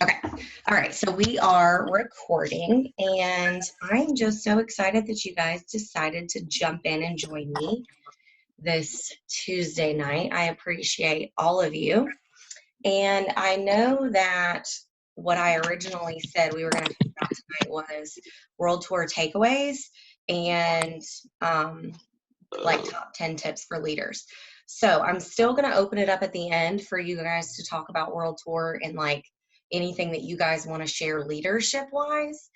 Okay. All right. So we are recording, and I'm just so excited that you guys decided to jump in and join me this Tuesday night. I appreciate all of you. And I know that what I originally said we were going to talk about tonight was World Tour takeaways and like top 10 tips for leaders. So I'm still going to open it up at the end for you guys to talk about World Tour and like anything that you guys want to share leadership wise.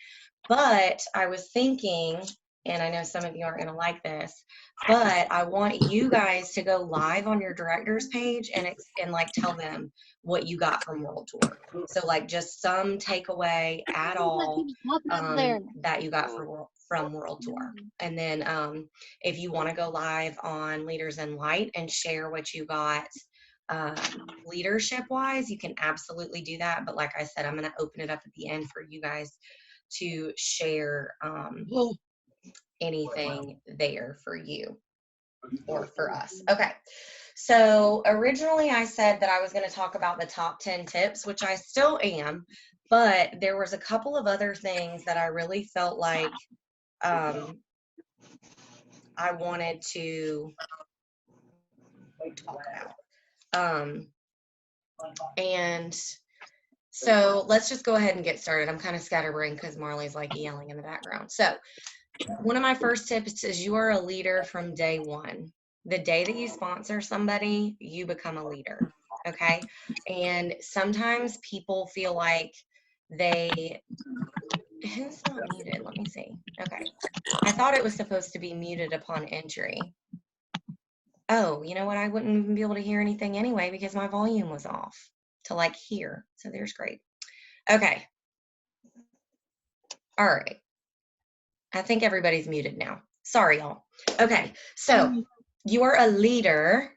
But I was thinking, and I know some of you aren't going to like this, but I want you guys to go live on your director's page and like tell them what you got from World Tour. So like just some takeaway at all that you got from World Tour. And then if you want to go live on Leaders in Light and share what you got leadership wise, you can absolutely do that. But like I said, I'm going to open it up at the end for you guys to share anything there for you or for us. Okay. So originally I said that I was going to talk about the top 10 tips, which I still am, but there was a couple of other things that I really felt like I wanted to talk about. And so let's just go ahead and get started. I'm kind of scatterbrained because Marley's like yelling in the background. So one of my first tips is you are a leader from day one. The day that you sponsor somebody, you become a leader. Okay. And sometimes people feel like who's not muted? Let me see. Okay. I thought it was supposed to be muted upon entry. Oh, you know what? I wouldn't even be able to hear anything anyway because my volume was off to like hear. So there's great. Okay. All right. I think everybody's muted now. Sorry, y'all. Okay. So you are a leader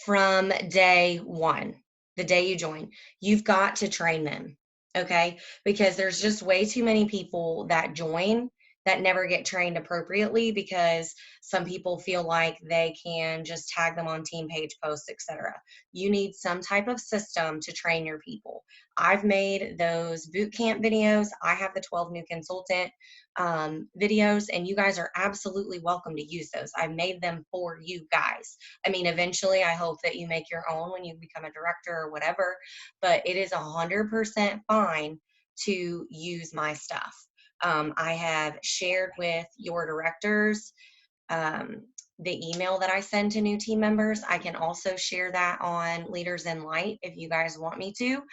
from day one, the day you join. You've got to train them. Okay. Because there's just way too many people that join that never get trained appropriately because some people feel like they can just tag them on team page posts, etc. You need some type of system to train your people. I've made those boot camp videos. I have the 12 new consultant videos, and you guys are absolutely welcome to use those. I've made them for you guys. I mean, eventually I hope that you make your own when you become a director or whatever, but it is 100% fine to use my stuff. I have shared with your directors the email that I send to new team members. I can also share that on Leaders in Light if you guys want me to.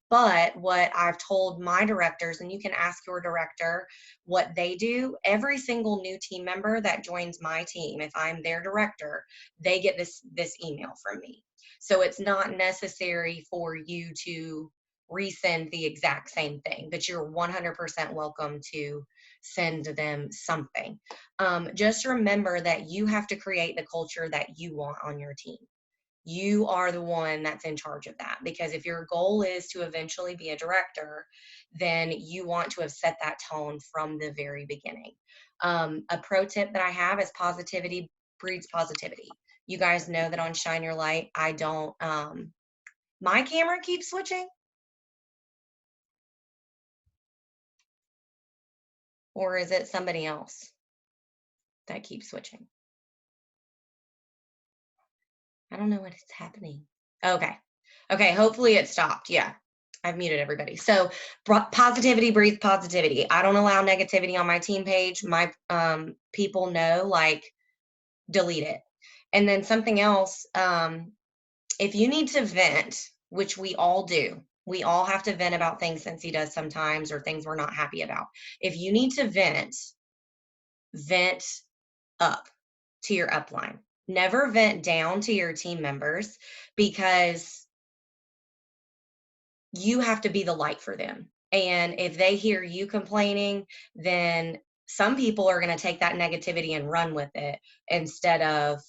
But what I've told my directors, and you can ask your director what they do, every single new team member that joins my team, if I'm their director, they get this email from me. So it's not necessary for you to resend the exact same thing, but you're 100% welcome to send them something. Just remember that you have to create the culture that you want on your team. You are the one that's in charge of that, because if your goal is to eventually be a director, then you want to have set that tone from the very beginning. A pro tip that I have is positivity breeds positivity. You guys know that on Shine Your Light, I don't, my camera keeps switching. Or is it somebody else that keeps switching? I don't know what is happening. Okay. Okay. Hopefully it stopped. Yeah. I've muted everybody. So positivity breeds positivity. I don't allow negativity on my team page. My people know, like, delete it. And then something else, if you need to vent, which we all do, we all have to vent about things Cincy does sometimes, or things we're not happy about. If you need to vent up to your upline. Never vent down to your team members, because you have to be the light for them. And if they hear you complaining, then some people are going to take that negativity and run with it instead of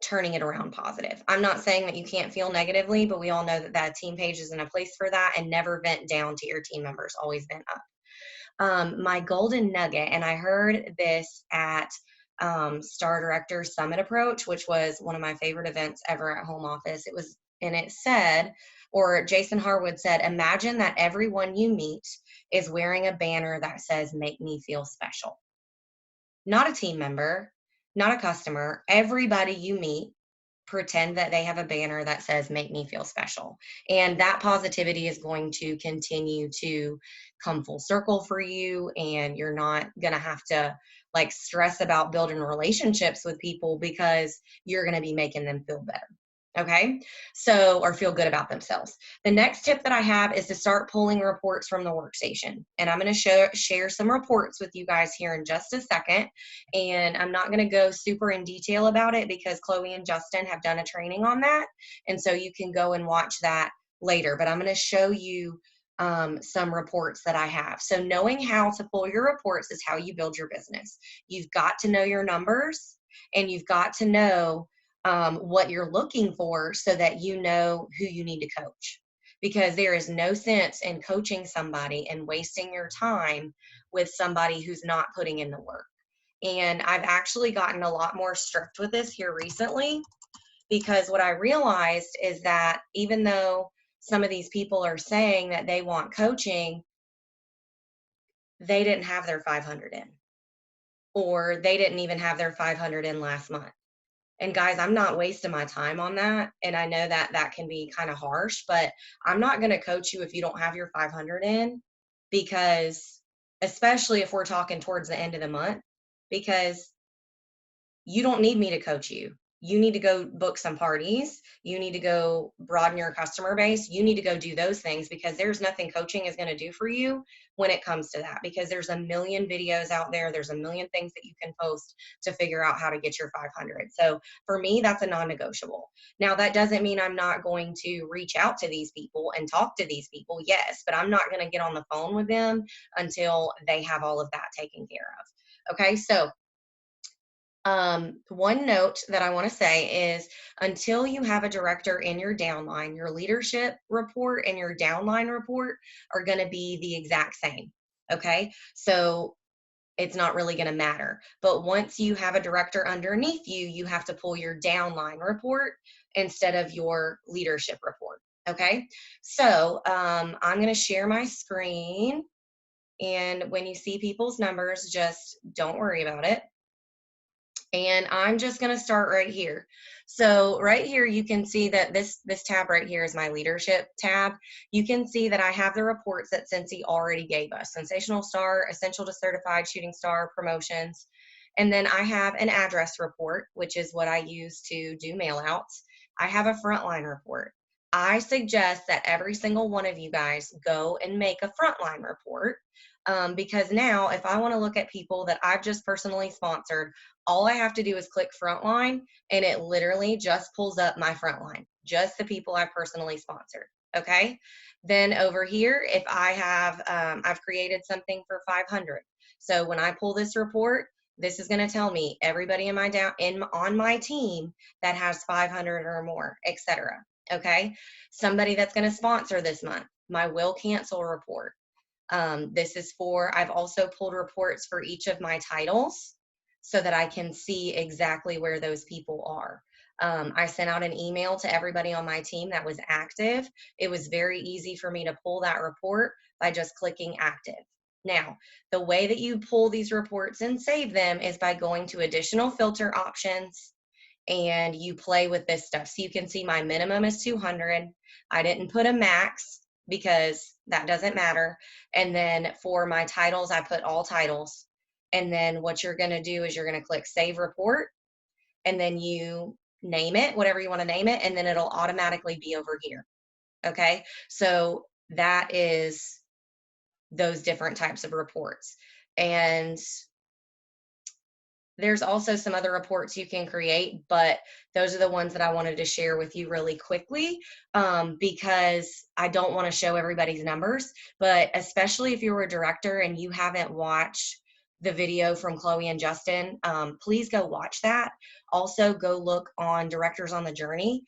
turning it around positive. I'm not saying that you can't feel negatively, but we all know that that team page isn't a place for that. And never vent down to your team members, always vent up. My golden nugget, and I heard this at Star Director Summit approach, which was one of my favorite events ever at home office. And it said, or Jason Harwood said, imagine that everyone you meet is wearing a banner that says, make me feel special. Not a team member, not a customer, everybody you meet, pretend that they have a banner that says, make me feel special. And that positivity is going to continue to come full circle for you. And you're not going to have to like stress about building relationships with people because you're going to be making them feel better. Okay. So, or feel good about themselves. The next tip that I have is to start pulling reports from the workstation. And I'm going to share some reports with you guys here in just a second. And I'm not going to go super in detail about it because Chloe and Justin have done a training on that. And so you can go and watch that later. But I'm going to show you some reports that I have. So knowing how to pull your reports is how you build your business. You've got to know your numbers and you've got to know what you're looking for so that you know who you need to coach. Because there is no sense in coaching somebody and wasting your time with somebody who's not putting in the work. And I've actually gotten a lot more strict with this here recently because what I realized is that even though some of these people are saying that they want coaching, they didn't have their 500 in, or they didn't even have their 500 in last month. And guys, I'm not wasting my time on that. And I know that that can be kind of harsh, but I'm not going to coach you if you don't have your 500 in, because especially if we're talking towards the end of the month, because you don't need me to coach you. You need to go book some parties. You need to go broaden your customer base. You need to go do those things because there's nothing coaching is going to do for you when it comes to that, because there's a million videos out there. There's a million things that you can post to figure out how to get your 500. So for me, that's a non-negotiable. Now, that doesn't mean I'm not going to reach out to these people and talk to these people. Yes, but I'm not going to get on the phone with them until they have all of that taken care of. Okay, so one note that I want to say is until you have a director in your downline, your leadership report and your downline report are going to be the exact same. Okay. So it's not really going to matter. But once you have a director underneath you, you have to pull your downline report instead of your leadership report. Okay. So I'm going to share my screen. And when you see people's numbers, just don't worry about it. And I'm just going to start right here. So right here, you can see that this tab right here is my leadership tab. You can see that I have the reports that Cincy already gave us: Sensational Star, Essential to Certified, Shooting Star, Promotions. And then I have an address report, which is what I use to do mail outs. I have a frontline report. I suggest that every single one of you guys go and make a frontline report, because now if I want to look at people that I've just personally sponsored, all I have to do is click frontline and it literally just pulls up my frontline, just the people I've personally sponsored. Okay. Then over here, if I have, I've created something for 500. So when I pull this report, this is going to tell me everybody in my on my team that has 500 or more, etc. Okay. Somebody that's going to sponsor this month, my will cancel report. This is for, I've also pulled reports for each of my titles so that I can see exactly where those people are. I sent out an email to everybody on my team that was active. It was very easy for me to pull that report by just clicking active. Now, the way that you pull these reports and save them is by going to additional filter options, and you play with this stuff. So you can see my minimum is 200. I didn't put a max because that doesn't matter. And then for my titles, I put all titles. And then what you're going to do is you're going to click Save Report, and then you name it, whatever you want to name it, and then it'll automatically be over here. Okay, so that is those different types of reports. And there's also some other reports you can create, but those are the ones that I wanted to share with you really quickly, because I don't want to show everybody's numbers. But especially if you're a director and you haven't watched the video from Chloe and Justin, please go watch that. Also, go look on Directors on the Journey.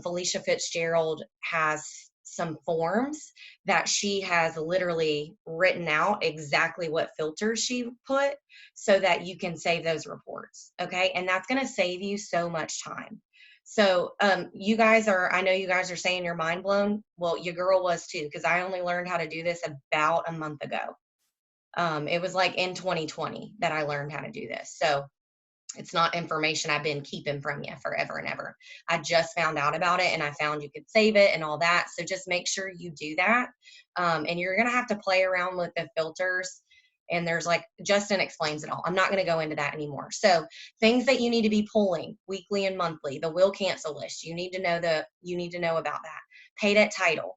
Felicia Fitzgerald has some forms that she has literally written out exactly what filters she put so that you can save those reports. Okay. And that's going to save you so much time. So you guys are, I know you guys are saying you're mind blown. Well, your girl was too, because I only learned how to do this about a month ago. It was like in 2020 that I learned how to do this. So it's not information I've been keeping from you forever and ever. I just found out about it and I found you could save it and all that. So just make sure you do that. And you're going to have to play around with the filters. And there's like, Justin explains it all. I'm not going to go into that anymore. So things that you need to be pulling weekly and monthly, the will cancel list. You need to know about that. Paid at title.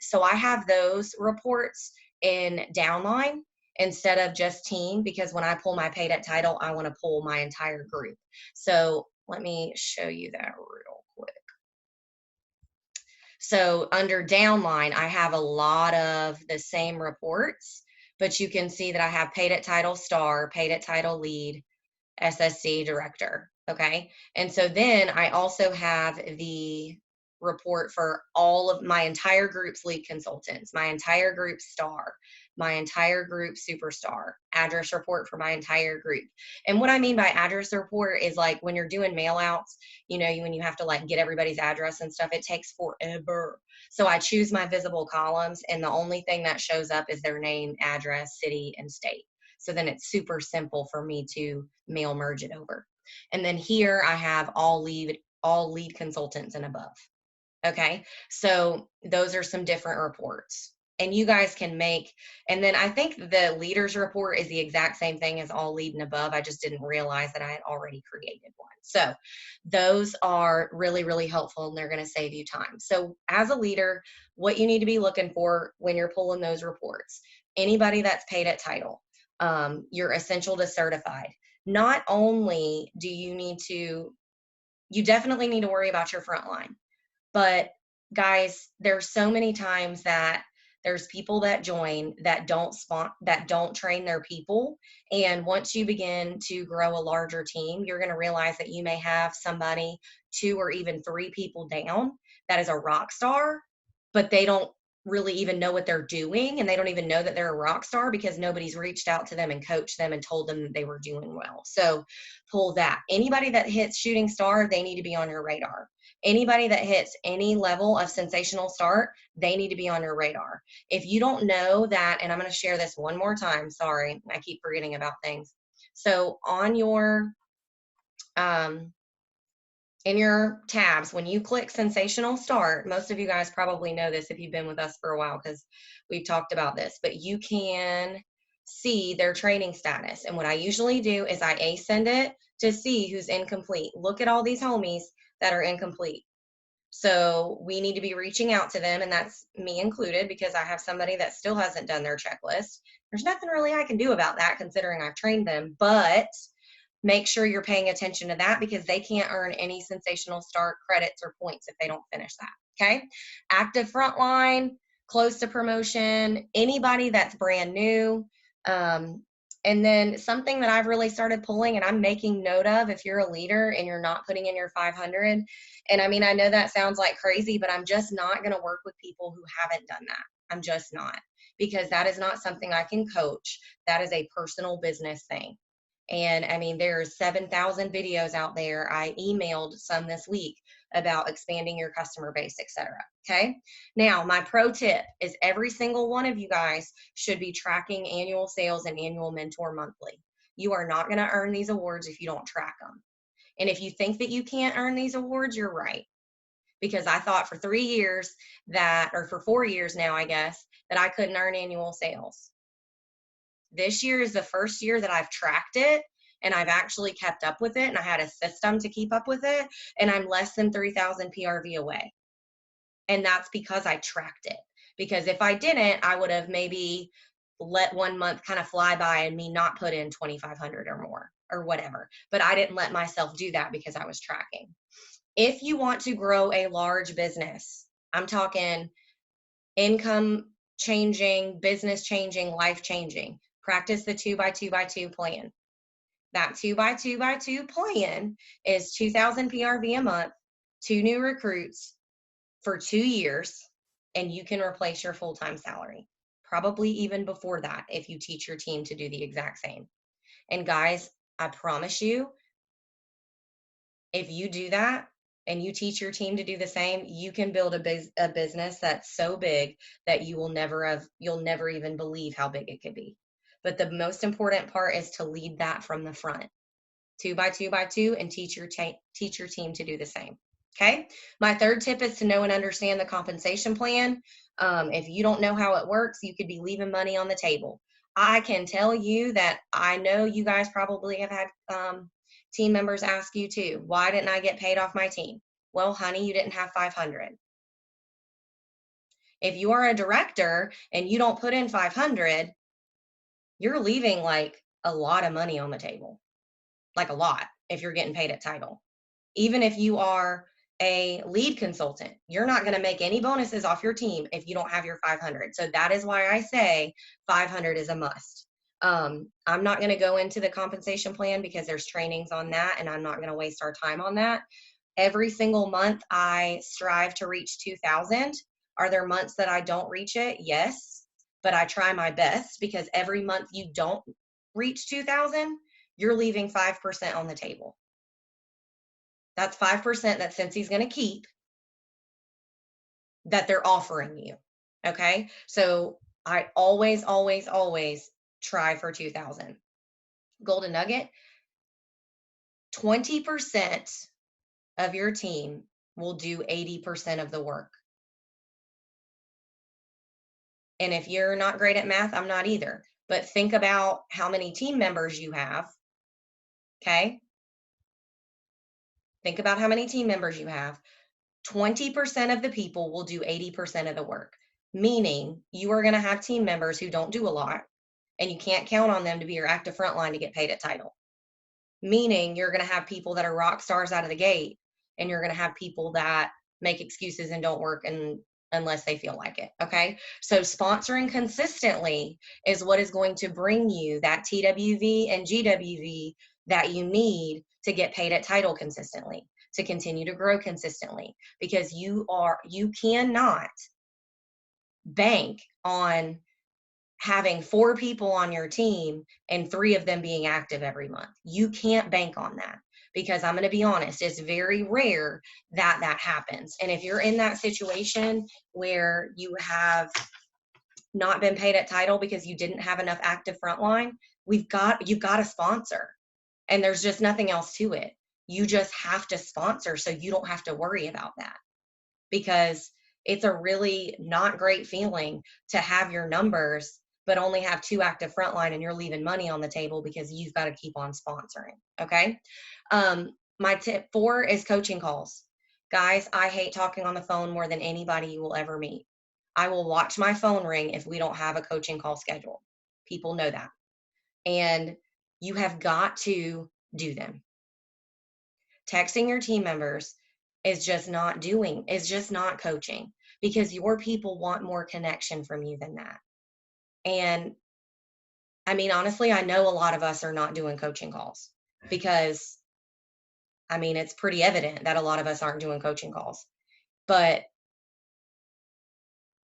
So I have those reports in downline instead of just team, because when I pull my paid at title, I want to pull my entire group. So let me show you that real quick. So under downline, I have a lot of the same reports, but you can see that I have paid at title star, paid at title lead, SSC director. Okay. And so then I also have the report for all of my entire group's lead consultants, my entire group star, my entire group superstar, address report for my entire group. And what I mean by address report is like when you're doing mail outs, you know, when you have to like get everybody's address and stuff, it takes forever. So I choose my visible columns and the only thing that shows up is their name, address, city, and state. So then it's super simple for me to mail merge it over. And then here I have all lead consultants and above. Okay. So those are some different reports. And you guys can make, and then I think the leaders report is the exact same thing as all lead and above. I just didn't realize that I had already created one. So those are really, really helpful and they're going to save you time. So as a leader, what you need to be looking for when you're pulling those reports, anybody that's paid at title, you're essential to certified. Not only do you definitely need to worry about your front line. But guys, there's so many times that there's people that join that don't train their people. And once you begin to grow a larger team, you're going to realize that you may have somebody 2 or even 3 people down that is a rock star, but they don't really even know what they're doing. And they don't even know that they're a rock star because nobody's reached out to them and coached them and told them that they were doing well. So pull that. Anybody that hits shooting star, they need to be on your radar. Anybody that hits any level of sensational start, they need to be on your radar. If you don't know that, and I'm going to share this one more time, sorry, I keep forgetting about things. So on your, in your tabs, when you click sensational start, most of you guys probably know this if you've been with us for a while because we've talked about this, but you can see their training status. And what I usually do is I ascend it to see who's incomplete. Look at all these homies that are incomplete. So we need to be reaching out to them, and that's me included because I have somebody that still hasn't done their checklist. There's nothing really I can do about that considering I've trained them, but make sure you're paying attention to that because they can't earn any sensational start credits or points if they don't finish that. Okay. Active frontline, close to promotion, anybody that's brand new. And then something that I've really started pulling and I'm making note of if you're a leader and you're not putting in your 500. And I mean, I know that sounds like crazy, but I'm just not going to work with people who haven't done that. I'm just not, because that is not something I can coach. That is a personal business thing. And I mean, there's 7,000 videos out there. I emailed some this week about expanding your customer base, etc. Okay. Now, my pro tip is every single one of you guys should be tracking annual sales and annual mentor monthly. You are not going to earn these awards if you don't track them. And if you think that you can't earn these awards, you're right. Because I thought for 3 years that, or for 4 years now, I guess, that I couldn't earn annual sales. This year is the first year that I've tracked it and I've actually kept up with it and I had a system to keep up with it and I'm less than 3,000 PRV away. And that's because I tracked it. Because if I didn't, I would have maybe let 1 month kind of fly by and me not put in 2,500 or more or whatever. But I didn't let myself do that because I was tracking. If you want to grow a large business, I'm talking income changing, business changing, life changing, practice the 2x2x2 plan. That 2x2x2 plan is 2,000 PRV a month, 2 new recruits for 2 years. and you can replace your full-time salary. Probably even before that, if you teach your team to do the exact same. And guys, I promise you, if you do that and you teach your team to do the same, you can build a business that's so big that you'll never even believe how big it could be. But the most important part is to lead that from the front, 2 by 2 and teach your team to do the same. Okay. My third tip is to know and understand the compensation plan. If you don't know how it works, you could be leaving money on the table. I can tell you that I know you guys probably have had team members ask you too, why didn't I get paid off my team? Well, honey, you didn't have 500. If you are a director and you don't put in 500, you're leaving like a lot of money on the table, like a lot if you're getting paid at title. Even if you are a lead consultant, you're not going to make any bonuses off your team if you don't have your 500. So that is why I say 500 is a must. I'm not going to go into the compensation plan because there's trainings on that, and I'm not going to waste our time on that. Every single month, I strive to reach 2,000. Are there months that I don't reach it? Yes, but I try my best, because every month you don't reach 2,000, you're leaving 5% on the table. That's 5% that Cincy's going to keep that they're offering you. Okay. So I always, always, always try for 2,000. Golden nugget, 20% of your team will do 80% of the work. And if you're not great at math, I'm not either. But think about how many team members you have. Okay. Think about how many team members you have. 20% of the people will do 80% of the work, meaning you are going to have team members who don't do a lot, and you can't count on them to be your active frontline to get paid at title. Meaning you're going to have people that are rock stars out of the gate, and you're going to have people that make excuses and don't work unless they feel like it. Okay. So sponsoring consistently is what is going to bring you that TWV and GWV that you need to get paid at title consistently, to continue to grow consistently, because you cannot bank on having 4 people on your team and 3 of them being active every month. You can't bank on that, because I'm going to be honest, it's very rare that that happens. And if you're in that situation where you have not been paid at title because you didn't have enough active frontline, you've got to sponsor. And there's just nothing else to it. You just have to sponsor so you don't have to worry about that, because it's a really not great feeling to have your numbers but only have 2 active frontline and you're leaving money on the table because you've got to keep on sponsoring. Okay. My tip 4 is coaching calls. Guys, I hate talking on the phone more than anybody you will ever meet. I will watch my phone ring if we don't have a coaching call scheduled. People know that. And you have got to do them. Texting your team members is just not coaching, because your people want more connection from you than that. And I mean, honestly, I know a lot of us are not doing coaching calls, because I mean, it's pretty evident that a lot of us aren't doing coaching calls, but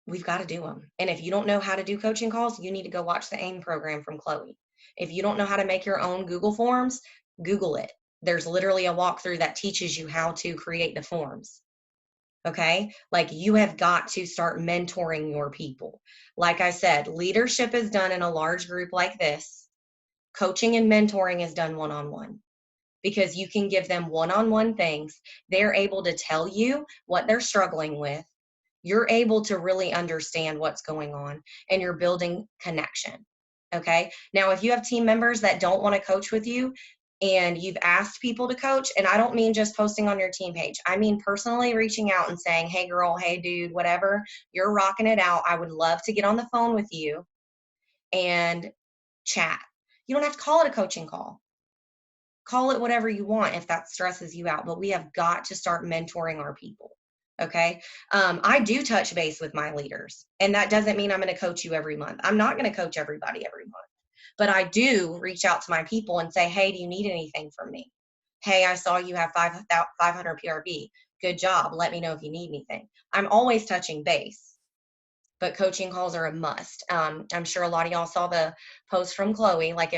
we've got to do them. And if you don't know how to do coaching calls, you need to go watch the AIM program from Chloe. If you don't know how to make your own Google forms, Google it. There's literally a walkthrough that teaches you how to create the forms. Okay. Like, you have got to start mentoring your people. Like I said, leadership is done in a large group like this. Coaching and mentoring is done one-on-one, because you can give them one-on-one things. They're able to tell you what they're struggling with. You're able to really understand what's going on, and you're building connection. Okay. Now, if you have team members that don't want to coach with you, and you've asked people to coach, and I don't mean just posting on your team page, I mean personally reaching out and saying, hey girl, hey dude, whatever, you're rocking it out. I would love to get on the phone with you and chat. You don't have to call it a coaching call. Call it whatever you want if that stresses you out, but we have got to start mentoring our people. Okay. I do touch base with my leaders, and that doesn't mean I'm going to coach you every month. I'm not going to coach everybody every month. But I do reach out to my people and say, hey, do you need anything from me? Hey, I saw you have 500 PRV. Good job. Let me know if you need anything. I'm always touching base. but coaching calls are a must. I'm sure a lot of y'all saw the post from Chloe. Like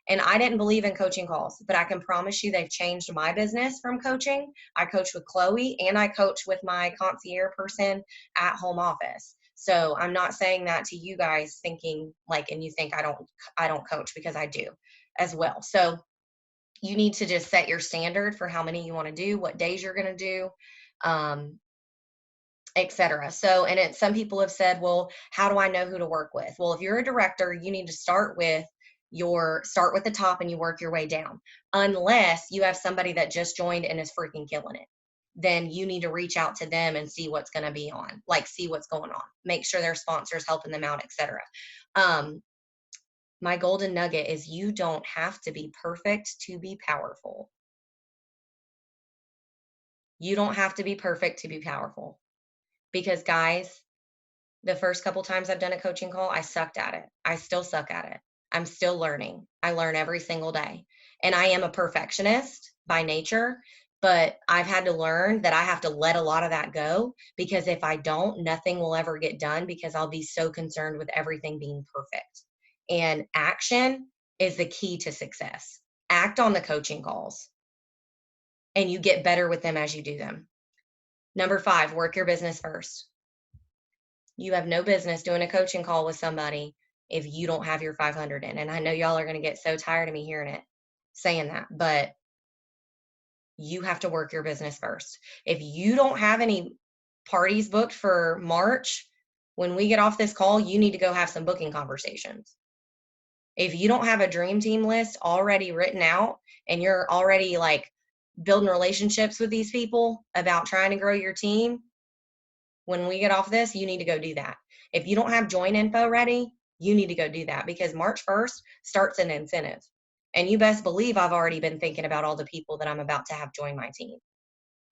and I didn't believe in coaching calls, but I can promise you they've changed my business from coaching. I coach with Chloe and I coach with my concierge person at home office. So I'm not saying that to you guys thinking like, and you think I don't coach, because I do as well. So you need to just set your standard for how many you want to do, what days you're going to do, etc. So, and some people have said, well, how do I know who to work with? Well, if you're a director, you need to start with the top and you work your way down. Unless you have somebody that just joined and is freaking killing it, then you need to reach out to them and see what's going to be on, like see what's going on, make sure their sponsors helping them out, etc. My golden nugget is you don't have to be perfect to be powerful. You don't have to be perfect to be powerful. Because guys, the first couple times I've done a coaching call, I sucked at it. I still suck at it. I'm still learning. I learn every single day. And I am a perfectionist by nature, but I've had to learn that I have to let a lot of that go, because if I don't, nothing will ever get done, because I'll be so concerned with everything being perfect. And action is the key to success. Act on the coaching calls and you get better with them as you do them. Number 5, work your business first. You have no business doing a coaching call with somebody if you don't have your 500 in. And I know y'all are going to get so tired of me hearing it, saying that, but you have to work your business first. If you don't have any parties booked for March, when we get off this call, you need to go have some booking conversations. If you don't have a dream team list already written out and you're already like building relationships with these people about trying to grow your team, when we get off this, you need to go do that. If you don't have join info ready, you need to go do that, because March 1st starts an incentive. And you best believe I've already been thinking about all the people that I'm about to have join my team.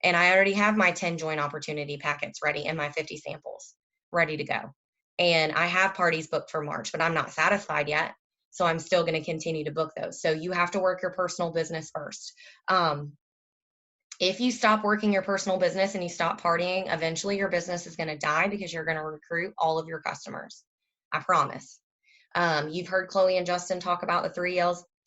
And I already have my 10 join opportunity packets ready and my 50 samples ready to go. And I have parties booked for March, but I'm not satisfied yet. So I'm still going to continue to book those. So you have to work your personal business first. If you stop working your personal business and you stop partying, eventually your business is going to die, because you're going to recruit all of your customers. I promise. You've heard Chloe and Justin talk about the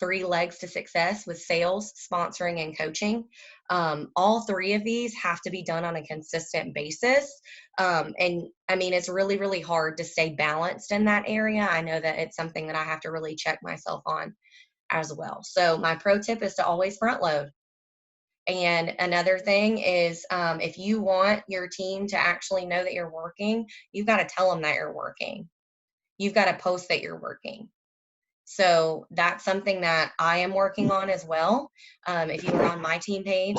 3 legs to success with sales, sponsoring, and coaching. All 3 of these have to be done on a consistent basis. And I mean, it's really, really hard to stay balanced in that area. I know that it's something that I have to really check myself on as well. So my pro tip is to always front load. And another thing is, if you want your team to actually know that you're working, you've got to tell them that you're working. You've got to post that you're working. So that's something that I am working on as well. If you were on my team page,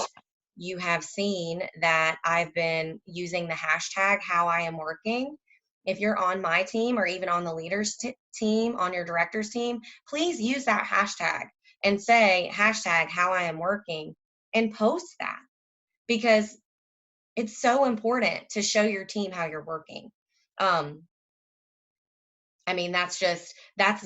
you have seen that I've been using the hashtag how I am working. If you're on my team or even on the leaders team, on your director's team, please use that hashtag and say hashtag how I am working and post that, because it's so important to show your team how you're working. I mean, that's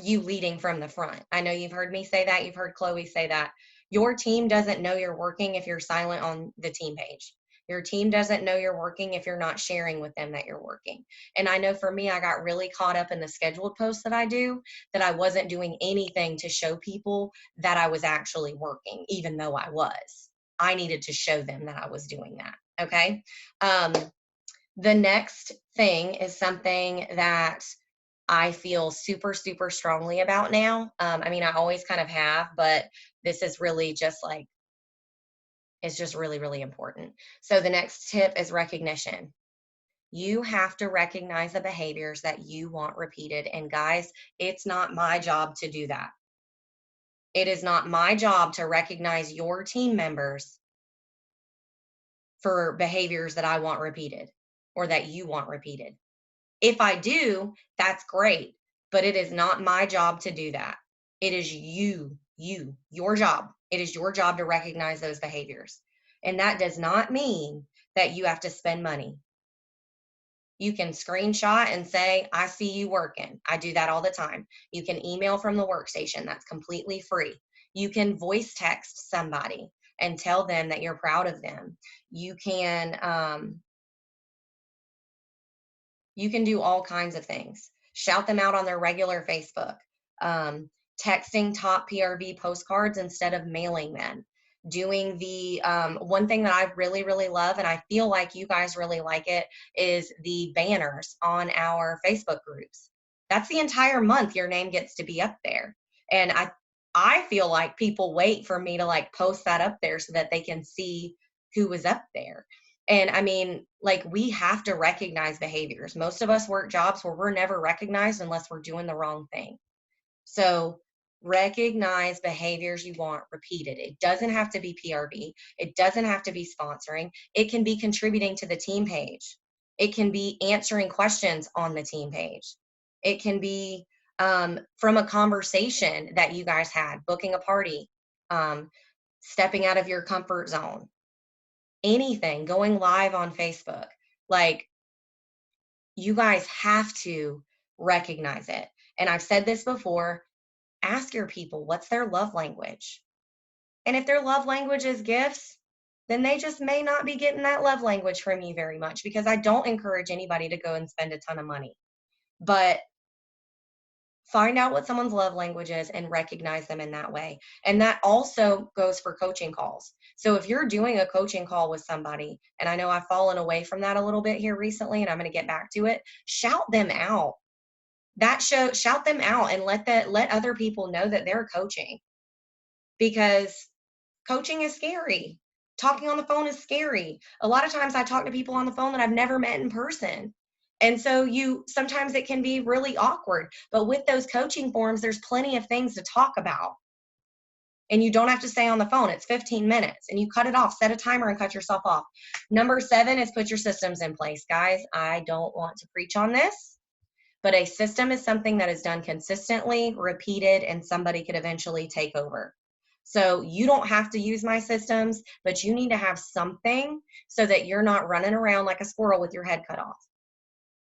you leading from the front. I know you've heard me say that. You've heard Chloe say that. Your team doesn't know you're working if you're silent on the team page. Your team doesn't know you're working if you're not sharing with them that you're working. And I know for me, I got really caught up in the scheduled posts that I do, that I wasn't doing anything to show people that I was actually working, even though I was. I needed to show them that I was doing that. Okay. The next thing is something that I feel super, super strongly about now. I mean, I always kind of have, but this is really just like, it's just really, really important. So the next tip is recognition. You have to recognize the behaviors that you want repeated. And guys, it's not my job to do that. It is not my job to recognize your team members for behaviors that I want repeated or that you want repeated. If I do, that's great, but it is not my job to do that. It is your job. It is your job to recognize those behaviors. And that does not mean that you have to spend money. You can screenshot and say, I see you working. I do that all the time. You can email from the workstation. That's completely free. You can voice text somebody and tell them that you're proud of them. You can You can do all kinds of things. Shout them out on their regular Facebook. Um, Texting top PRV postcards instead of mailing them. Doing the one thing that I really, really love, and I feel like you guys really like it, is the banners on our Facebook groups. That's the entire month your name gets to be up there. And I feel like people wait for me to like post that up there so that they can see who was up there. And I mean, like, we have to recognize behaviors. Most of us work jobs where we're never recognized unless we're doing the wrong thing. So recognize behaviors you want repeated. It doesn't have to be PRV. It doesn't have to be sponsoring. It can be contributing to the team page. It can be answering questions on the team page. It can be from a conversation that you guys had, booking a party, um, stepping out of your comfort zone, anything, going live on Facebook. Like, you guys have to recognize it. And I've said this before, ask your people what's their love language. And if their love language is gifts, then they just may not be getting that love language from you very much, because I don't encourage anybody to go and spend a ton of money. But find out what someone's love language is and recognize them in that way. And that also goes for coaching calls. So if you're doing a coaching call with somebody, and I know I've fallen away from that a little bit here recently, and I'm going to get back to it, shout them out. Shout them out and let other people know that they're coaching, because coaching is scary. Talking on the phone is scary. A lot of times I talk to people on the phone that I've never met in person. And so sometimes it can be really awkward, but with those coaching forums, there's plenty of things to talk about. And you don't have to stay on the phone. It's 15 minutes and you cut it off, set a timer and cut yourself off. Number 7 is put your systems in place. Guys, I don't want to preach on this, but a system is something that is done consistently, repeated, and somebody could eventually take over. So you don't have to use my systems, but you need to have something so that you're not running around like a squirrel with your head cut off.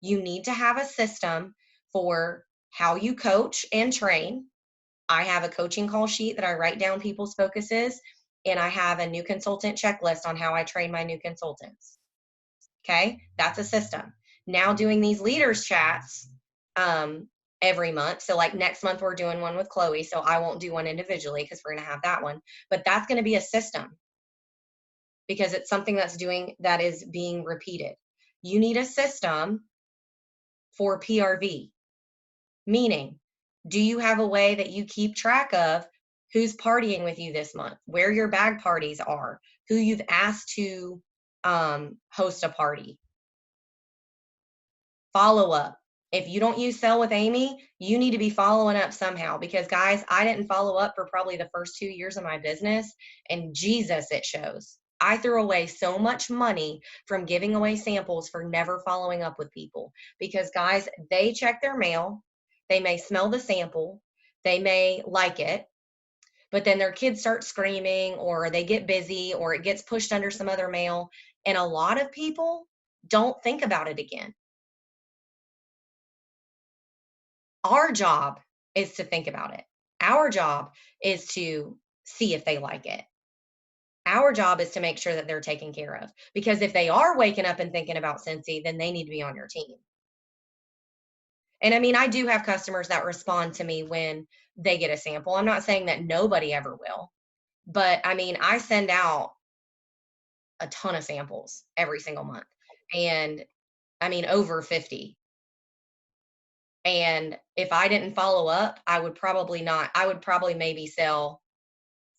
You need to have a system for how you coach and train. I have a coaching call sheet that I write down people's focuses, and I have a new consultant checklist on how I train my new consultants. Okay, that's a system. Now doing these leaders chats every month. So like next month we're doing one with Chloe, so I won't do one individually because we're going to have that one, but that's going to be a system because it's something that is being repeated. You need a system for PRV, meaning, do you have a way that you keep track of who's partying with you this month, where your bag parties are, who you've asked to host a party? Follow up. If you don't use Sell with Amy, you need to be following up somehow, because guys, I didn't follow up for probably the first 2 years of my business, and Jesus, it shows. I threw away so much money from giving away samples for never following up with people, because guys, they check their mail, they may smell the sample, they may like it, but then their kids start screaming or they get busy or it gets pushed under some other mail, and a lot of people don't think about it again. Our job is to think about it. Our job is to see if they like it. Our job is to make sure that they're taken care of. Because if they are waking up and thinking about Scentsy, then they need to be on your team. And I mean, I do have customers that respond to me when they get a sample. I'm not saying that nobody ever will, but I mean, I send out a ton of samples every single month. And I mean, over 50. And if I didn't follow up, I would probably maybe sell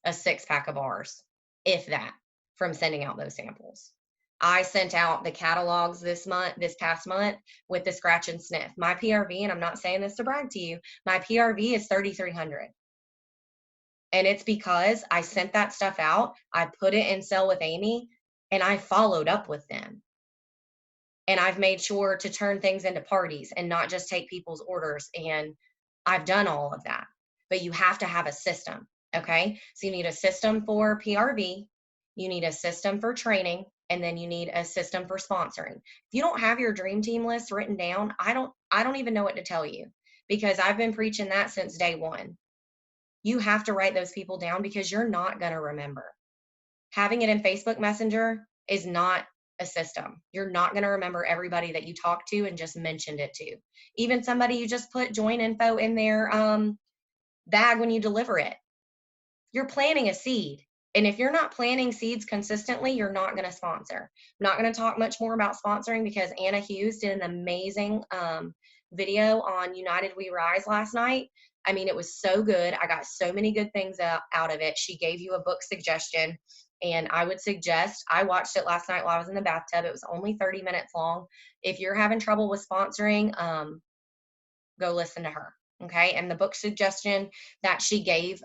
a 6-pack of ours, if that, from sending out those samples. I sent out the catalogs this past month with the scratch and sniff. My PRV, and I'm not saying this to brag to you, my PRV is 3,300. And it's because I sent that stuff out, I put it in Sell with Amy, and I followed up with them. And I've made sure to turn things into parties and not just take people's orders. And I've done all of that. But you have to have a system, okay? So you need a system for PRV, you need a system for training, and then you need a system for sponsoring. If you don't have your dream team list written down, I don't even know what to tell you, because I've been preaching that since day one. You have to write those people down because you're not going to remember. Having it in Facebook Messenger is not a system. You're not going to remember everybody that you talked to and just mentioned it to. Even somebody you just put join info in their bag when you deliver it. You're planting a seed. And if you're not planting seeds consistently, you're not going to sponsor. I'm not going to talk much more about sponsoring because Anna Hughes did an amazing video on United We Rise last night. I mean, it was so good. I got so many good things out of it. She gave you a book suggestion, and I would suggest, I watched it last night while I was in the bathtub. It was only 30 minutes long. If you're having trouble with sponsoring, go listen to her. Okay. And the book suggestion that she gave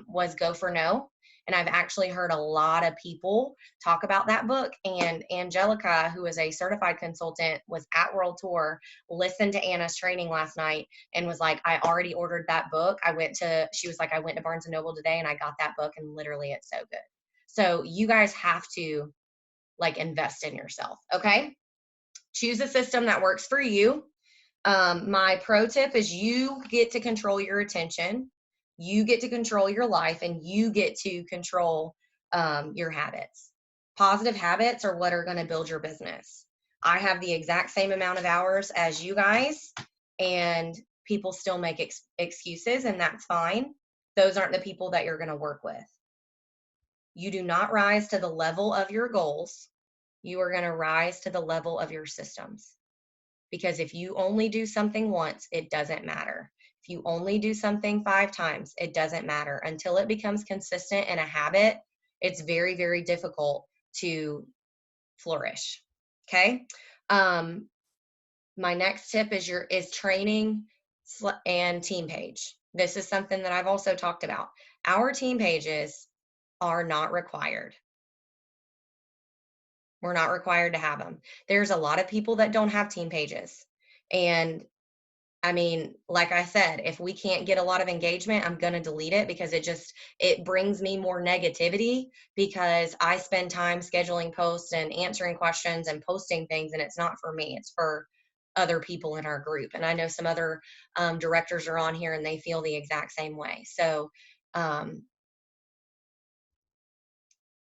was Go for No. And I've actually heard a lot of people talk about that book. And Angelica, who is a certified consultant, was at World Tour, listened to Anna's training last night and was like, I already ordered that book. She was like, I went to Barnes and Noble today and I got that book, and literally it's so good. So you guys have to like invest in yourself. Okay. Choose a system that works for you. My pro tip is you get to control your attention, you get to control your life, and you get to control your habits. Positive habits are what are going to build your business. I have the exact same amount of hours as you guys, and people still make excuses, and that's fine. Those aren't the people that you're going to work with. You do not rise to the level of your goals. You are going to rise to the level of your systems. Because if you only do something once, it doesn't matter. If you only do something 5 times, it doesn't matter. Until it becomes consistent and a habit, it's very, very difficult to flourish. Okay. My next tip is training and team page. This is something that I've also talked about. Our team pages are not required. We're not required to have them. There's a lot of people that don't have team pages. And I mean, like I said, if we can't get a lot of engagement, I'm going to delete it because it brings me more negativity because I spend time scheduling posts and answering questions and posting things, and it's not for me. It's for other people in our group. And I know some other directors are on here and they feel the exact same way. So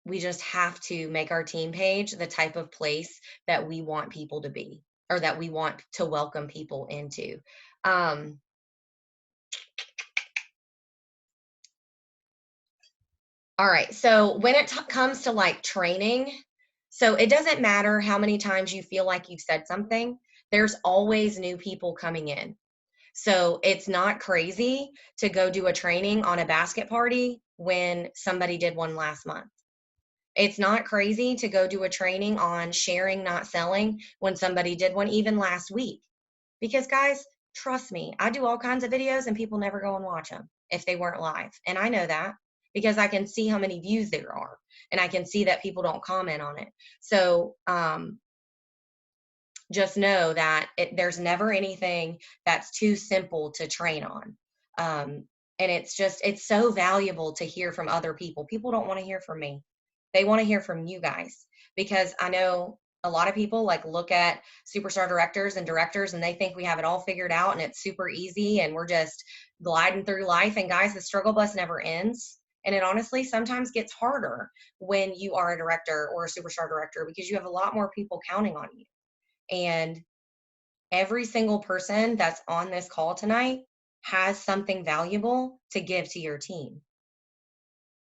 we just have to make our team page the type of place that we want people to be, or that we want to welcome people into. All right. So when it comes to like training, so it doesn't matter how many times you feel like you've said something, there's always new people coming in. So it's not crazy to go do a training on a basket party when somebody did one last month. It's not crazy to go do a training on sharing, not selling, when somebody did one even last week. Because guys, trust me, I do all kinds of videos and people never go and watch them if they weren't live. And I know that because I can see how many views there are, and I can see that people don't comment on it. So just know that there's never anything that's too simple to train on. And it's so valuable to hear from other people. People don't want to hear from me. They want to hear from you guys, because I know a lot of people like look at superstar directors and they think we have it all figured out and it's super easy and we're just gliding through life. And guys, the struggle bus never ends. And it honestly sometimes gets harder when you are a director or a superstar director, because you have a lot more people counting on you. And every single person that's on this call tonight has something valuable to give to your team.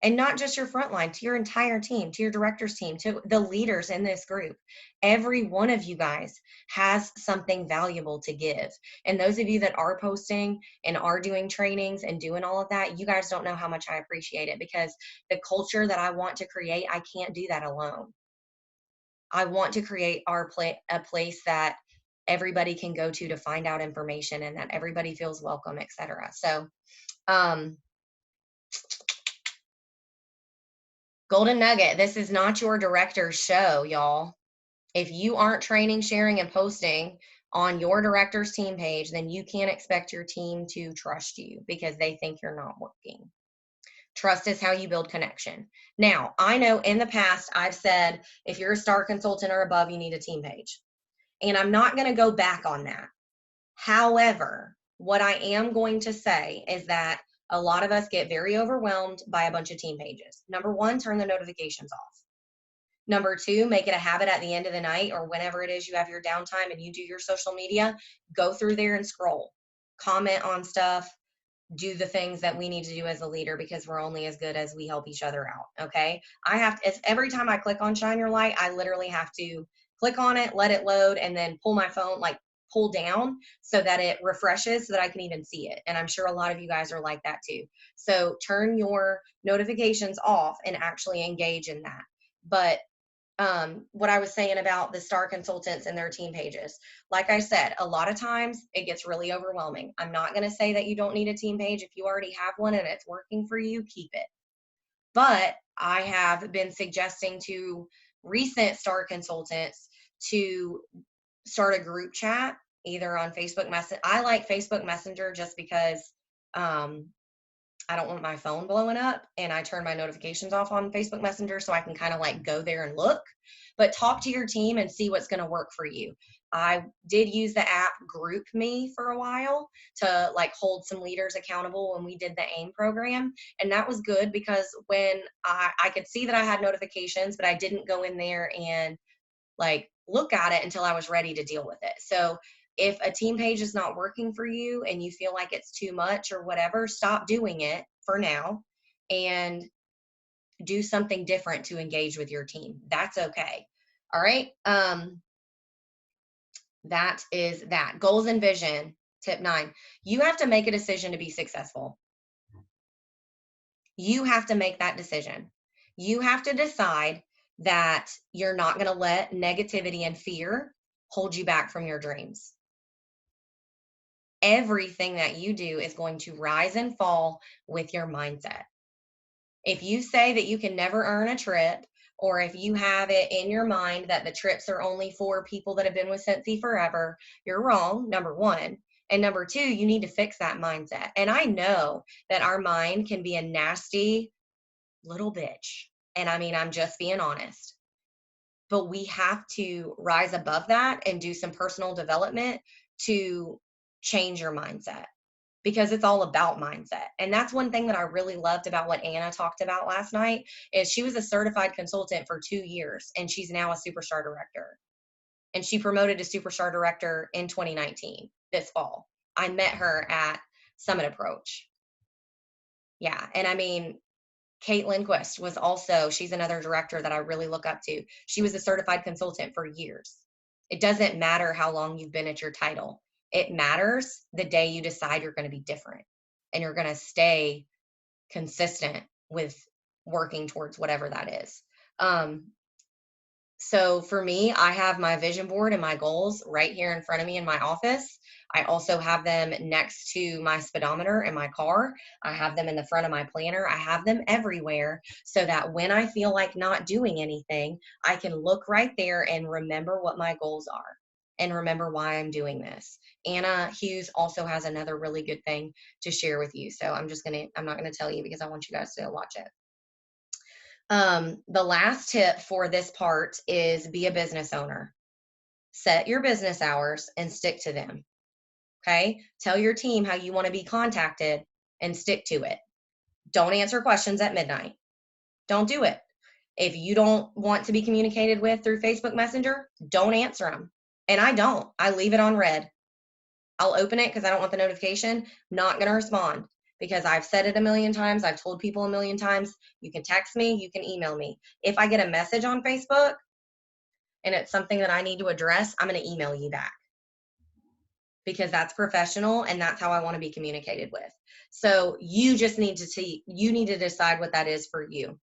And not just your frontline, to your entire team, to your director's team, to the leaders in this group. Every one of you guys has something valuable to give. And those of you that are posting and are doing trainings and doing all of that, you guys don't know how much I appreciate it, because the culture that I want to create, I can't do that alone. I want to create a place that everybody can go to find out information, and that everybody feels welcome, etc. So, golden nugget, this is not your director's show, y'all. If you aren't training, sharing, and posting on your director's team page, then you can't expect your team to trust you because they think you're not working. Trust is how you build connection. Now, I know in the past I've said, if you're a star consultant or above, you need a team page. And I'm not going to go back on that. However, what I am going to say is that a lot of us get very overwhelmed by a bunch of team pages. Number one, turn the notifications off. Number two, make it a habit at the end of the night or whenever it is you have your downtime and you do your social media, go through there and scroll, comment on stuff, do the things that we need to do as a leader, because we're only as good as we help each other out. Okay. I have to, every time I click on Shine Your Light, I literally have to click on it, let it load, and then pull my phone, like pull down so that it refreshes so that I can even see it. And I'm sure a lot of you guys are like that too. So turn your notifications off and actually engage in that. But what I was saying about the star consultants and their team pages. Like I said, a lot of times it gets really overwhelming. I'm not going to say that you don't need a team page. If you already have one and it's working for you, keep it. But I have been suggesting to recent star consultants to start a group chat either on Facebook Messenger. I like Facebook Messenger just because I don't want my phone blowing up, and I turn my notifications off on Facebook Messenger so I can kind of like go there and look. But talk to your team and see what's going to work for you. I did use the app Group Me for a while to like hold some leaders accountable when we did the AIM program. And that was good because when I could see that I had notifications, but I didn't go in there and like look at it until I was ready to deal with it. So if a team page is not working for you and you feel like it's too much or whatever, stop doing it for now and do something different to engage with your team. That's okay. All right. That is that. Goals and vision. Tip 9. You have to make a decision to be successful. You have to make that decision. You have to decide that you're not going to let negativity and fear hold you back from your dreams. Everything that you do is going to rise and fall with your mindset. If you say that you can never earn a trip, or if you have it in your mind that the trips are only for people that have been with Scentsy forever, you're wrong, number one. And number two, you need to fix that mindset. And I know that our mind can be a nasty little bitch. And I mean, I'm just being honest. But we have to rise above that and do some personal development to change your mindset, because it's all about mindset. And that's one thing that I really loved about what Anna talked about last night is she was a certified consultant for 2 years and she's now a superstar director. And she promoted to superstar director in 2019, this fall. I met her at Summit Approach. Yeah. And I mean, Kate Lindquist was also, she's another director that I really look up to. She was a certified consultant for years. It doesn't matter how long you've been at your title. It matters the day you decide you're going to be different and you're going to stay consistent with working towards whatever that is. So for me, I have my vision board and my goals right here in front of me in my office. I also have them next to my speedometer in my car. I have them in the front of my planner. I have them everywhere so that when I feel like not doing anything, I can look right there and remember what my goals are and remember why I'm doing this. Anna Hughes also has another really good thing to share with you. So I'm not going to tell you because I want you guys to watch it. The last tip for this part is be a business owner. Set your business hours and stick to them. Okay. Tell your team how you want to be contacted and stick to it. Don't answer questions at midnight. Don't do it. If you don't want to be communicated with through Facebook Messenger, don't answer them. And I don't. I leave it on red. I'll open it because I don't want the notification. Not going to respond because I've said it a million times. I've told people a million times. You can text me. You can email me. If I get a message on Facebook and it's something that I need to address, I'm going to email you back because that's professional and that's how I want to be communicated with. So you just need to decide what that is for you.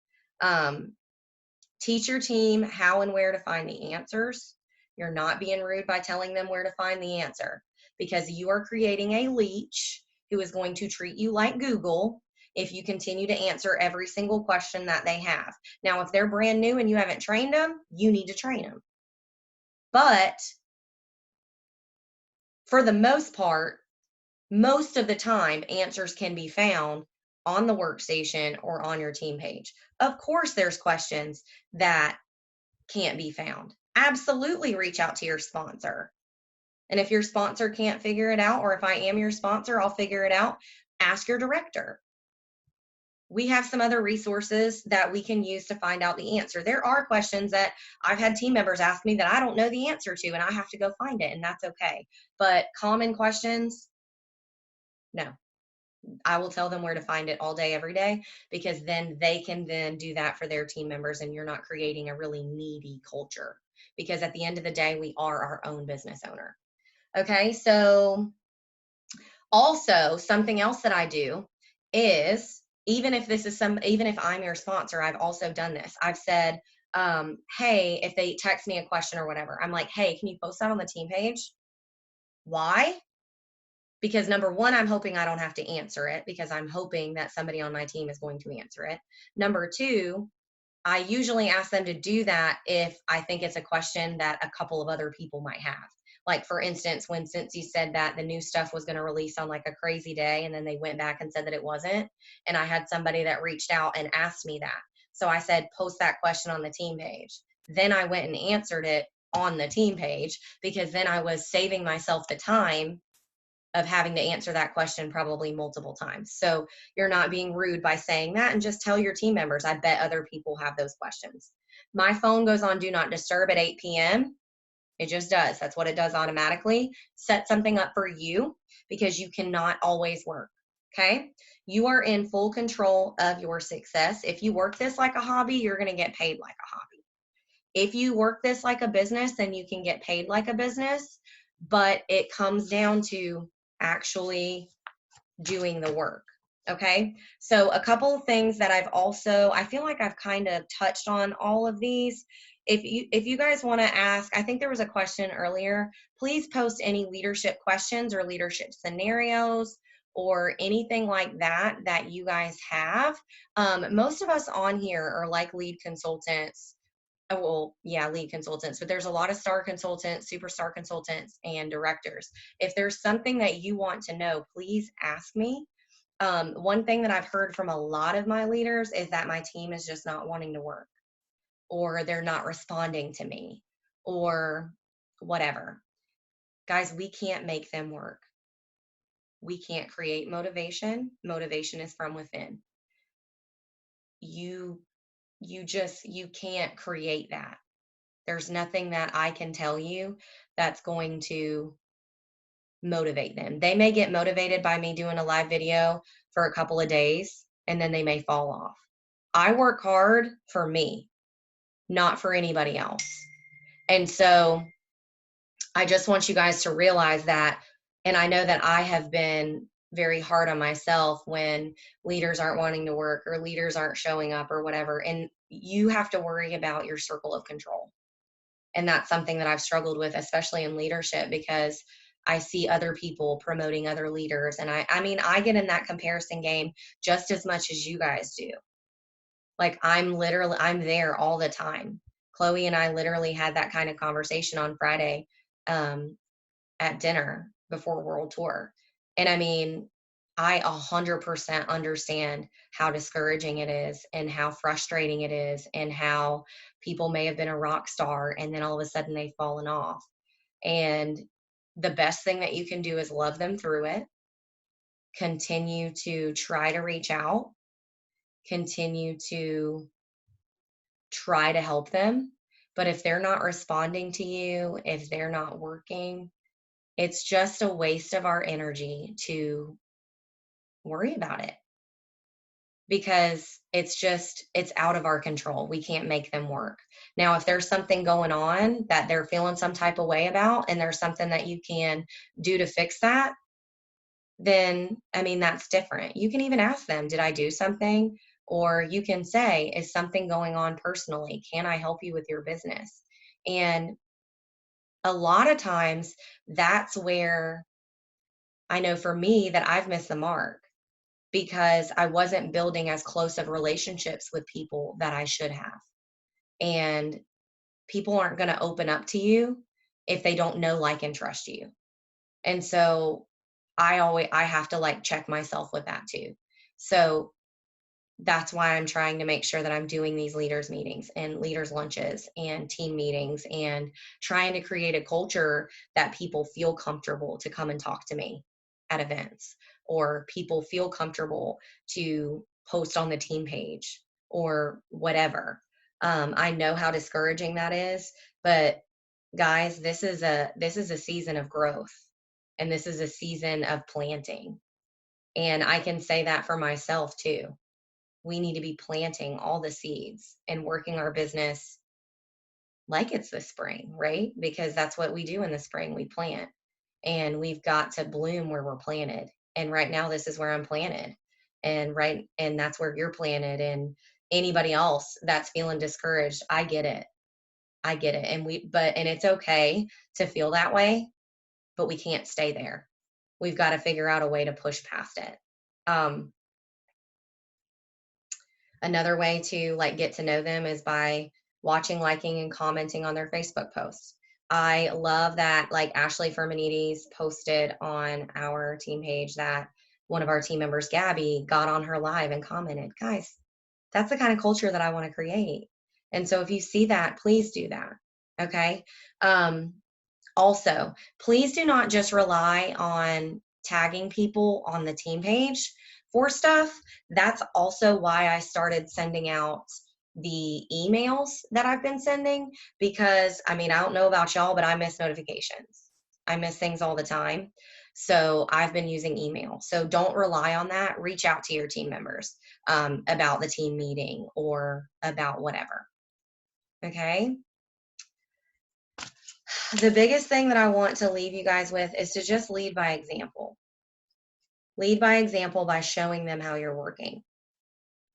Teach your team how and where to find the answers. You're not being rude by telling them where to find the answer, because you are creating a leech who is going to treat you like Google if you continue to answer every single question that they have. Now, if they're brand new and you haven't trained them, you need to train them. But for the most part, most of the time, answers can be found on the workstation or on your team page. Of course, there's questions that can't be found. Absolutely reach out to your sponsor. And if your sponsor can't figure it out, or if I am your sponsor, I'll figure it out. Ask your director. we have some other resources that we can use to find out the answer. There are questions that I've had team members ask me that I don't know the answer to, and I have to go find it, and that's okay. But common questions, no. I will tell them where to find it all day, every day, because then they can then do that for their team members, and you're not creating a really needy culture. Because at the end of the day, we are our own business owner. Okay, so also something else that I do is, even if I'm your sponsor, I've also done this. I've said, hey, if they text me a question or whatever, I'm like, hey, can you post that on the team page? Why? Because number one, I'm hoping I don't have to answer it, because I'm hoping that somebody on my team is going to answer it. Number two, I usually ask them to do that if I think it's a question that a couple of other people might have. Like, for instance, when Cincy said that the new stuff was going to release on like a crazy day, and then they went back and said that it wasn't. And I had somebody that reached out and asked me that. So I said, post that question on the team page. Then I went and answered it on the team page, because then I was saving myself the time of having to answer that question probably multiple times. So you're not being rude by saying that, and just tell your team members, I bet other people have those questions. My phone goes on do not disturb at 8 p.m. It just does. That's what it does automatically. Set something up for you, because you cannot always work. Okay. You are in full control of your success. If you work this like a hobby, you're going to get paid like a hobby. If you work this like a business, then you can get paid like a business, but it comes down to actually doing the work. Okay. So a couple of things that I feel like I've kind of touched on all of these. If you guys want to ask, I think there was a question earlier, please post any leadership questions or leadership scenarios or anything like that that you guys have. Most of us on here are like lead consultants. Well, yeah, lead consultants, but there's a lot of star consultants, superstar consultants, and directors. If there's something that you want to know, please ask me. One thing that I've heard from a lot of my leaders is that my team is just not wanting to work, or they're not responding to me, or whatever. Guys, we can't make them work. We can't create motivation. Motivation is from within. You you can't create that. There's nothing that I can tell you that's going to motivate them. They may get motivated by me doing a live video for a couple of days, and then they may fall off. I work hard for me, not for anybody else. And so I just want you guys to realize that. And I know that I have been very hard on myself when leaders aren't wanting to work, or leaders aren't showing up, or whatever. And you have to worry about your circle of control. And that's something that I've struggled with, especially in leadership, because I see other people promoting other leaders. And I mean, I get in that comparison game just as much as you guys do. Like, I'm there all the time. Chloe and I literally had that kind of conversation on Friday um, at dinner before World Tour. And I mean, I 100% understand how discouraging it is, and how frustrating it is, and how people may have been a rock star and then all of a sudden they've fallen off. And the best thing that you can do is love them through it, continue to try to reach out, continue to try to help them. But if they're not responding to you, if they're not working, it's just a waste of our energy to worry about it, because it's out of our control. We can't make them work. Now, if there's something going on that they're feeling some type of way about, and there's something that you can do to fix that, then I mean, that's different. You can even ask them, did I do something? Or you can say, is something going on personally? Can I help you with your business? And a lot of times that's where I know for me that I've missed the mark, because I wasn't building as close of relationships with people that I should have. And people aren't going to open up to you if they don't know, like, and trust you. And so I have to like check myself with that too. So that's why I'm trying to make sure that I'm doing these leaders meetings and leaders lunches and team meetings, and trying to create a culture that people feel comfortable to come and talk to me at events, or people feel comfortable to post on the team page or whatever. I know how discouraging that is, but guys, this is a season of growth, and this is a season of planting. And I can say that for myself too. We need to be planting all the seeds and working our business like it's the spring, right? Because that's what we do in the spring. We plant, and we've got to bloom where we're planted. And right now, this is where I'm planted. And that's where you're planted. And anybody else that's feeling discouraged, I get it. I get it. And it's okay to feel that way, but we can't stay there. We've got to figure out a way to push past it. Another way to like get to know them is by watching, liking, and commenting on their Facebook posts. I love that like Ashley Fermanides posted on our team page that one of our team members, Gabby, got on her live and commented. Guys, that's the kind of culture that I want to create. And so if you see that, please do that. Okay. Also, please do not just rely on tagging people on the team page for stuff. That's also why I started sending out the emails that I've been sending, because I mean, I don't know about y'all, but I miss notifications. I miss things all the time. So I've been using email. So don't rely on that. Reach out to your team members about the team meeting or about whatever. Okay. The biggest thing that I want to leave you guys with is to just lead by example. Lead by example by showing them how you're working.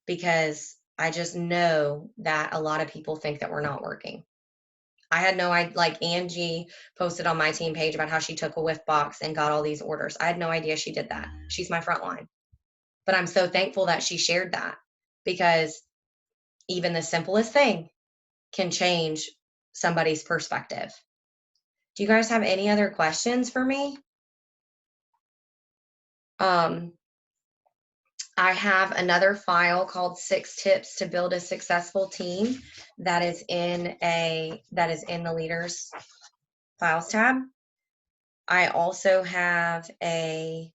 Because I just know that a lot of people think that we're not working. I had no idea, like Angie posted on my team page about how she took a whiff box and got all these orders. I had no idea she did that. She's my front line. But I'm so thankful that she shared that, because even the simplest thing can change somebody's perspective. Do you guys have any other questions for me? I have another file called 6 Tips to Build a Successful Team that is in the Leaders Files tab. I also have a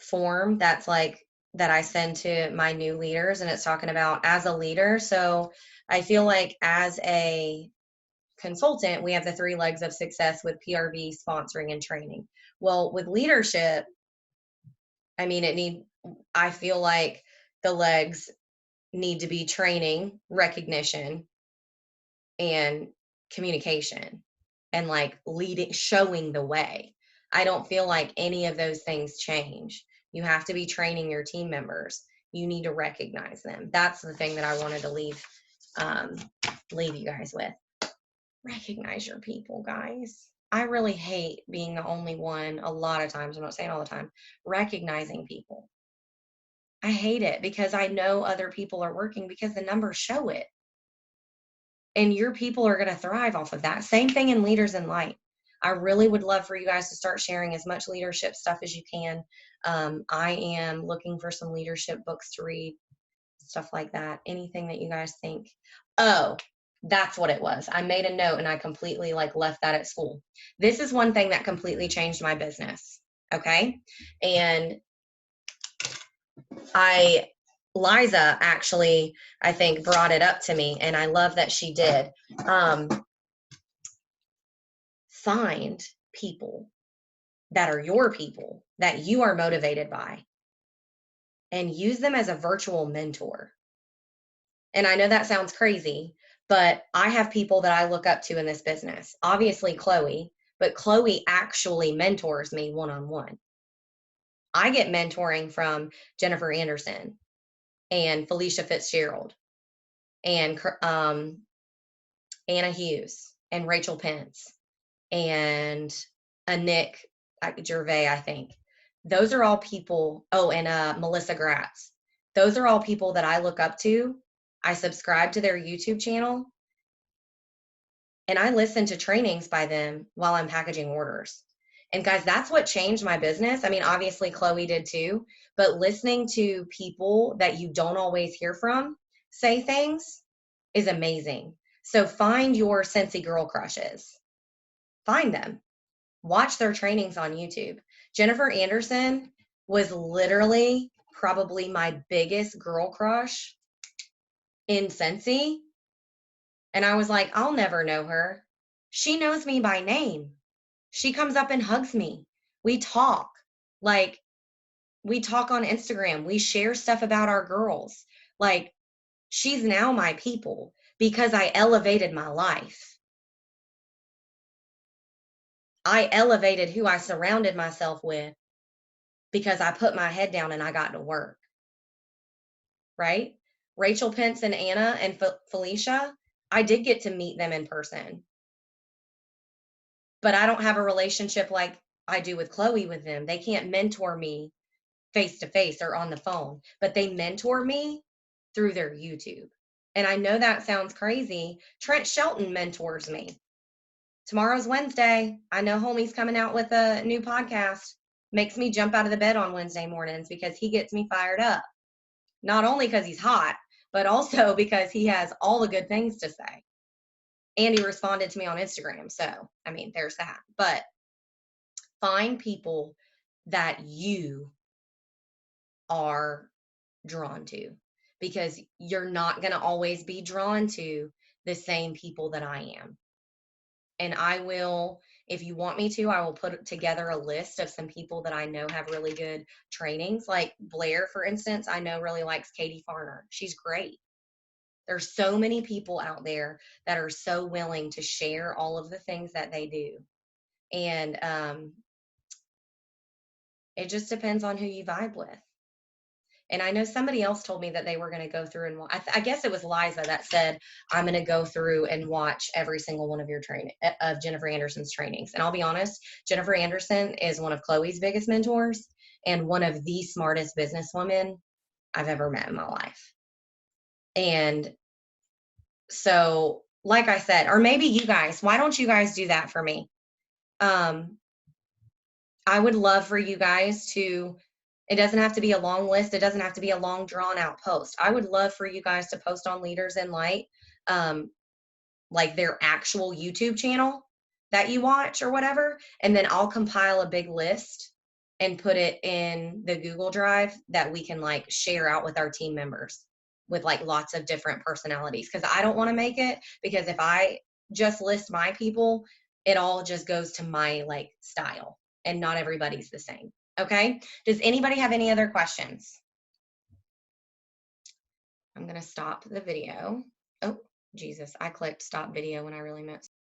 form that I send to my new leaders, and it's talking about as a leader. So I feel like as a consultant, we have the 3 legs of success with PRV, sponsoring, and training. Well, with leadership, I mean, I feel like the legs need to be training, recognition, and communication, and like leading, showing the way. I don't feel like any of those things change. You have to be training your team members. You need to recognize them. That's the thing that I wanted to leave you guys with. Recognize your people, guys. I really hate being the only one a lot of times. I'm not saying all the time. Recognizing people. I hate it because I know other people are working because the numbers show it. And your people are going to thrive off of that. Same thing in Leaders in Light. I really would love for you guys to start sharing as much leadership stuff as you can. I am looking for some leadership books to read, stuff like that. Anything that you guys think. Oh, that's what it was. I made a note and I completely left that at school. This is one thing that completely changed my business. Okay. And Liza actually, I think, brought it up to me, and I love that she did. Find people that are your people, that you are motivated by, and use them as a virtual mentor. And I know that sounds crazy, but I have people that I look up to in this business. Obviously, Chloe, but Chloe actually mentors me one-on-one. I get mentoring from Jennifer Anderson and Felicia Fitzgerald and Anna Hughes and Rachel Pence and a Nick Gervais, I think. Those are all people. Oh, and Melissa Gratz. Those are all people that I look up to. I subscribe to their YouTube channel, and I listen to trainings by them while I'm packaging orders. And guys, that's what changed my business. I mean, obviously Chloe did too, but listening to people that you don't always hear from say things is amazing. So find your Scentsy girl crushes. Find them. Watch their trainings on YouTube. Jennifer Anderson was literally probably my biggest girl crush in Scentsy. And I was like, I'll never know her. She knows me by name. She comes up and hugs me. We talk. Like, we talk on Instagram. We share stuff about our girls. Like, she's now my people because I elevated my life. I elevated who I surrounded myself with because I put my head down and I got to work. Right? Rachel Pence and Anna and Felicia, I did get to meet them in person. But I don't have a relationship like I do with Chloe with them. They can't mentor me face to face or on the phone, but they mentor me through their YouTube. And I know that sounds crazy. Trent Shelton mentors me. Tomorrow's Wednesday. I know homie's coming out with a new podcast. Makes me jump out of the bed on Wednesday mornings because he gets me fired up. Not only because he's hot, but also because he has all the good things to say. And he responded to me on Instagram. So, I mean, there's that. But find people that you are drawn to, because you're not going to always be drawn to the same people that I am. And I will, if you want me to, I will put together a list of some people that I know have really good trainings. Like Blair, for instance, I know really likes Katie Farner. She's great. There's so many people out there that are so willing to share all of the things that they do. And it just depends on who you vibe with. And I know somebody else told me that they were going to go through and I guess it was Liza that said, I'm going to go through and watch every single one of your of Jennifer Anderson's trainings. And I'll be honest, Jennifer Anderson is one of Chloe's biggest mentors and one of the smartest businesswomen I've ever met in my life. And so, like I said, or maybe you guys, why don't you guys do that for me? I would love for you guys to, it doesn't have to be a long list. It doesn't have to be a long drawn out post. I would love for you guys to post on Leaders in Light, like their actual YouTube channel that you watch or whatever. And then I'll compile a big list and put it in the Google Drive that we can like share out with our team members with like lots of different personalities. Cause I don't want to make it, because if I just list my people, it all just goes to my like style, and not everybody's the same. Okay. Does anybody have any other questions? I'm going to stop the video. Oh, Jesus. I clicked stop video when I really meant